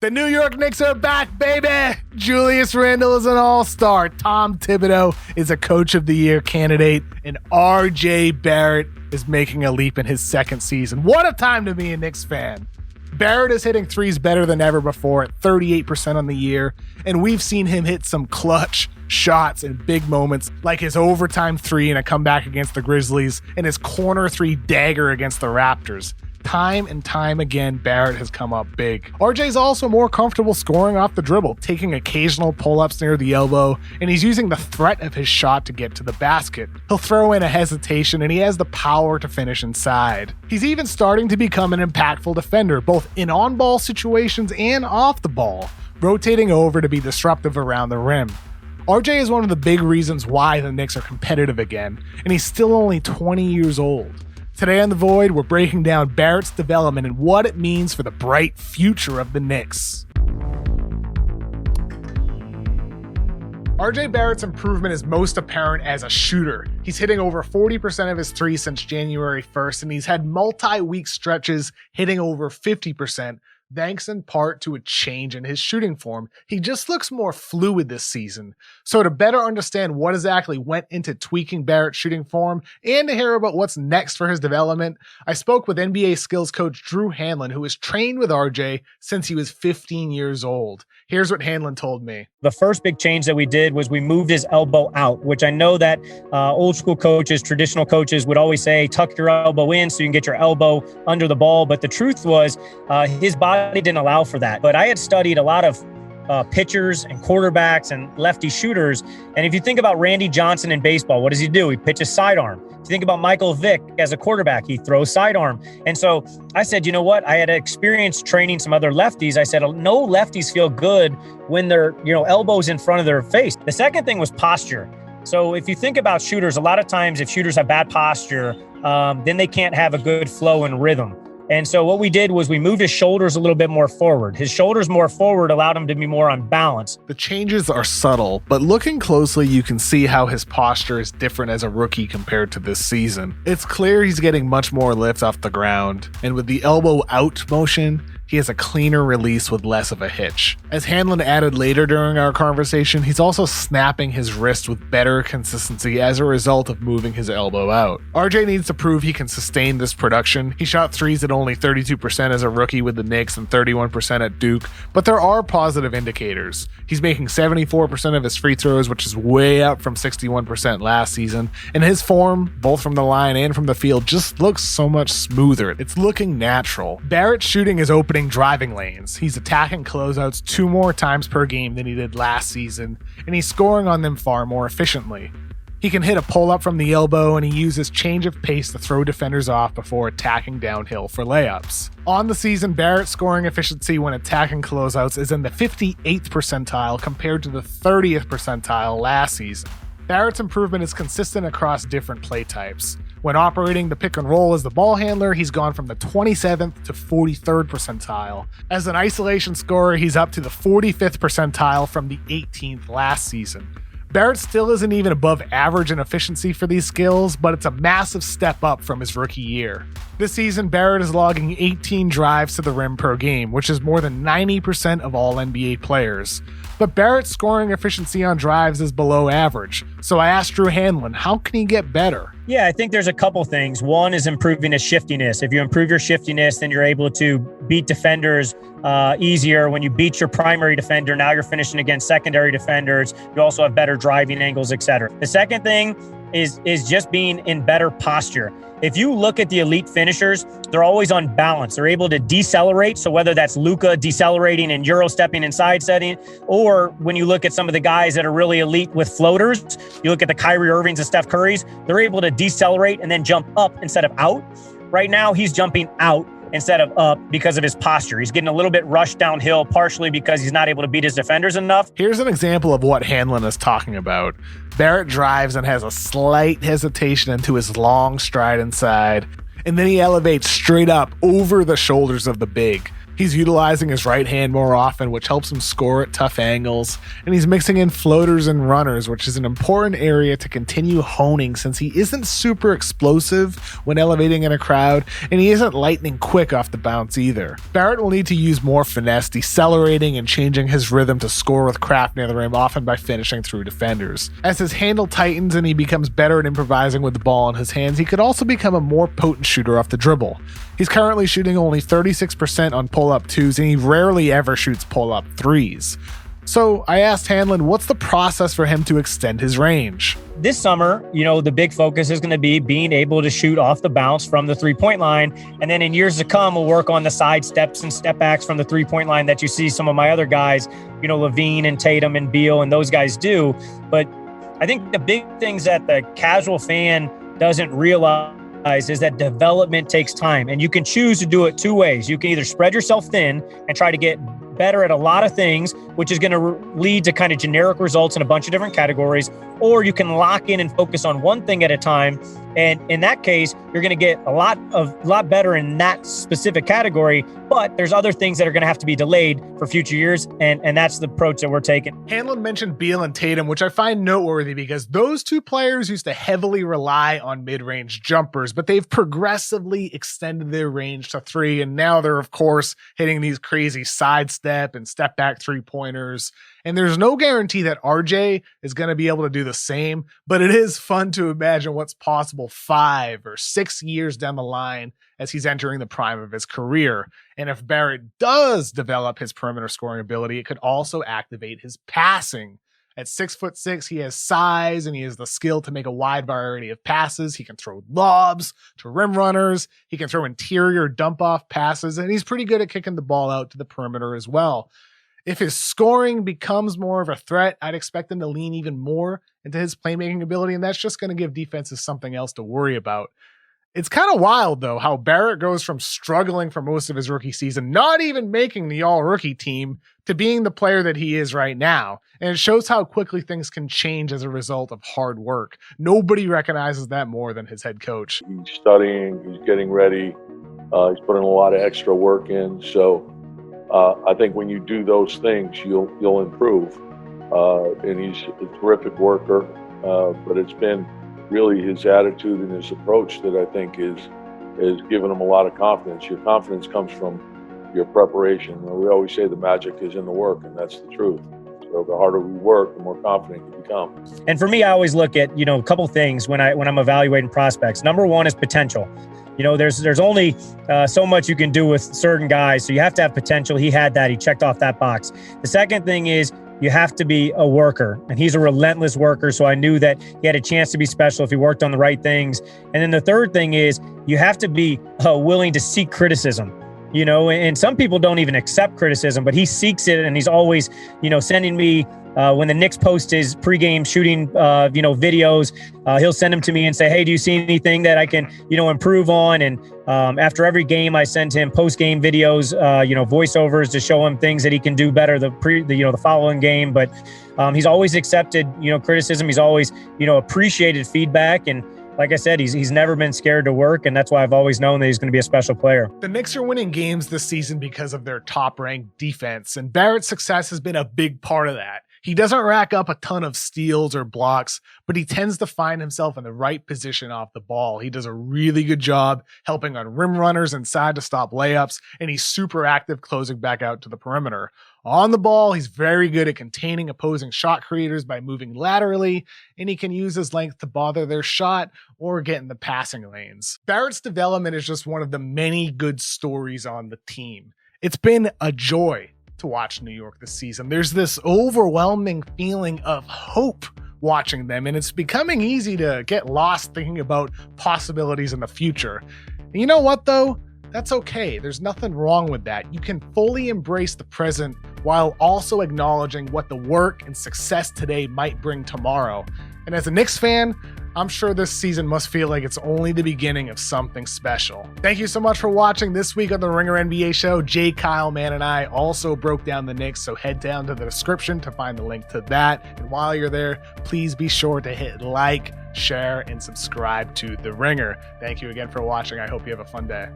The New York Knicks are back, baby! Julius Randle is an all-star. Tom Thibodeau is a Coach of the Year candidate. And RJ Barrett is making a leap in his second season. What a time to be a Knicks fan. Barrett is hitting threes better than ever before at 38% on the year. And we've seen him hit some clutch shots in big moments, like his overtime three in a comeback against the Grizzlies and his corner three dagger against the Raptors. Time and time again, Barrett has come up big. RJ's also more comfortable scoring off the dribble, taking occasional pull-ups near the elbow, and he's using the threat of his shot to get to the basket. He'll throw in a hesitation, and he has the power to finish inside. He's even starting to become an impactful defender, both in on-ball situations and off the ball, rotating over to be disruptive around the rim. RJ is one of the big reasons why the Knicks are competitive again, and he's still only 20 years old. Today on The Void, we're breaking down Barrett's development and what it means for the bright future of the Knicks. RJ Barrett's improvement is most apparent as a shooter. He's hitting over 40% of his threes since January 1st, and he's had multi-week stretches hitting over 50%, thanks in part to a change in his shooting form. He just looks more fluid this season. So to better understand what exactly went into tweaking Barrett's shooting form and to hear about what's next for his development, I spoke with NBA skills coach Drew Hanlen, who has trained with RJ since he was 15 years old. Here's what Hanlen told me. The first big change that we did was we moved his elbow out, which I know that old school coaches, traditional coaches would always say, tuck your elbow in so you can get your elbow under the ball. But the truth was his body didn't allow for that. But I had studied a lot of pitchers and quarterbacks and lefty shooters. And if you think about Randy Johnson in baseball, what does he do? He pitches sidearm. If you think about Michael Vick as a quarterback, he throws sidearm. And so I said, you know what? I had experience training some other lefties. I said, no lefties feel good when their elbows in front of their face. The second thing was posture. So if you think about shooters, a lot of times if shooters have bad posture, then they can't have a good flow and rhythm. And so what we did was we moved his shoulders a little bit more forward. His shoulders more forward allowed him to be more on balance. The changes are subtle, but looking closely, you can see how his posture is different as a rookie compared to this season. It's clear he's getting much more lift off the ground, and with the elbow out motion, he has a cleaner release with less of a hitch. As Hanlen added later during our conversation, he's also snapping his wrist with better consistency as a result of moving his elbow out. RJ needs to prove he can sustain this production. He shot threes at only 32% as a rookie with the Knicks and 31% at Duke, but there are positive indicators. He's making 74% of his free throws, which is way up from 61% last season, and his form, both from the line and from the field, just looks so much smoother. It's looking natural. Barrett's shooting is opening driving lanes. He's attacking closeouts 2 more times per game than he did last season, and he's scoring on them far more efficiently. He can hit a pull-up from the elbow, and he uses change of pace to throw defenders off before attacking downhill for layups. On the season, Barrett's scoring efficiency when attacking closeouts is in the 58th percentile compared to the 30th percentile last season. Barrett's improvement is consistent across different play types. When operating the pick and roll as the ball handler, he's gone from the 27th to 43rd percentile. As an isolation scorer, he's up to the 45th percentile from the 18th last season. Barrett still isn't even above average in efficiency for these skills, but it's a massive step up from his rookie year. This season, Barrett is logging 18 drives to the rim per game, which is more than 90% of all NBA players. But Barrett's scoring efficiency on drives is below average. So I asked Drew Hanlen, how can he get better? Yeah, I think there's a couple things. One is improving his shiftiness. If you improve your shiftiness, then you're able to beat defenders easier. When you beat your primary defender, now you're finishing against secondary defenders. You also have better driving angles, etc. The second thing is just being in better posture. If you look at the elite finishers, they're always on balance. They're able to decelerate. So whether that's Luka decelerating and Euro stepping and side setting, or when you look at some of the guys that are really elite with floaters, you look at the Kyrie Irvings and Steph Currys, they're able to decelerate and then jump up instead of out. Right now, he's jumping out instead of up because of his posture. He's getting a little bit rushed downhill, partially because he's not able to beat his defenders enough. Here's an example of what Hanlen is talking about. Barrett drives and has a slight hesitation into his long stride inside, and then he elevates straight up over the shoulders of the big. He's utilizing his right hand more often, which helps him score at tough angles, and he's mixing in floaters and runners, which is an important area to continue honing since he isn't super explosive when elevating in a crowd, and he isn't lightning quick off the bounce either. Barrett will need to use more finesse, decelerating and changing his rhythm to score with craft near the rim, often by finishing through defenders. As his handle tightens and he becomes better at improvising with the ball in his hands, he could also become a more potent shooter off the dribble. He's currently shooting only 36% on pull-up twos, and he rarely ever shoots pull-up threes. So I asked Hanlen, what's the process for him to extend his range? This summer, the big focus is going to be being able to shoot off the bounce from the three-point line. And then in years to come, we'll work on the side steps and step backs from the three-point line that you see some of my other guys, Levine and Tatum and Beal and those guys do. But I think the big things that the casual fan doesn't realize is that development takes time, and you can choose to do it two ways. You can either spread yourself thin and try to get better at a lot of things, which is going to lead to kind of generic results in a bunch of different categories, or you can lock in and focus on one thing at a time. And in that case, you're going to get a lot better in that specific category, but there's other things that are going to have to be delayed for future years. And that's the approach that we're taking. Hanlen mentioned Beal and Tatum, which I find noteworthy because those two players used to heavily rely on mid-range jumpers, but they've progressively extended their range to three. And now they're, of course, hitting these crazy sidestep and step back three-pointers. And there's no guarantee that RJ is going to be able to do the same, but it is fun to imagine what's possible 5 or 6 years down the line as he's entering the prime of his career. And if Barrett does develop his perimeter scoring ability, it could also activate his passing. At 6'6", he has size and he has the skill to make a wide variety of passes. He can throw lobs to rim runners. He can throw interior dump-off passes, and he's pretty good at kicking the ball out to the perimeter as well. If his scoring becomes more of a threat, I'd expect him to lean even more into his playmaking ability, and that's just going to give defenses something else to worry about. It's kind of wild, though, how Barrett goes from struggling for most of his rookie season, not even making the all-rookie team, to being the player that he is right now. And it shows how quickly things can change as a result of hard work. Nobody recognizes that more than his head coach. He's studying, he's getting ready, he's putting a lot of extra work in. So I think when you do those things, you'll improve. And he's a terrific worker, but it's been really his attitude and his approach that I think is given him a lot of confidence. Your confidence comes from your preparation. We always say the magic is in the work, and that's the truth. So the harder we work, the more confident you become. And for me, I always look at, a couple things when I'm evaluating prospects. Number one is potential. There's only so much you can do with certain guys, so you have to have potential. He had that. He checked off that box. The second thing is you have to be a worker, and he's a relentless worker, so I knew that he had a chance to be special if he worked on the right things. And then the third thing is you have to be willing to seek criticism. And some people don't even accept criticism, but he seeks it, and he's always, sending me when the Knicks post his pregame shooting, videos, he'll send them to me and say, hey, do you see anything that I can, improve on? And after every game, I send him post-game videos, voiceovers to show him things that he can do better the following game. But he's always accepted, criticism. He's always, appreciated feedback. And like I said, he's never been scared to work, and that's why I've always known that he's going to be a special player. The Knicks are winning games this season because of their top-ranked defense, and Barrett's success has been a big part of that. He doesn't rack up a ton of steals or blocks, but he tends to find himself in the right position off the ball. He does a really good job helping on rim runners inside to stop layups, and he's super active closing back out to the perimeter. On the ball, he's very good at containing opposing shot creators by moving laterally, and he can use his length to bother their shot or get in the passing lanes. Barrett's development is just one of the many good stories on the team. It's been a joy to watch New York this season. There's this overwhelming feeling of hope watching them, and it's becoming easy to get lost thinking about possibilities in the future. And you know what, though? That's okay. There's nothing wrong with that. You can fully embrace the present while also acknowledging what the work and success today might bring tomorrow. And as a Knicks fan, I'm sure this season must feel like it's only the beginning of something special. Thank you so much for watching this week on the Ringer NBA show. Jay, Kyle, Man, and I also broke down the Knicks, so head down to the description to find the link to that. And while you're there, please be sure to hit like, share, and subscribe to The Ringer. Thank you again for watching. I hope you have a fun day.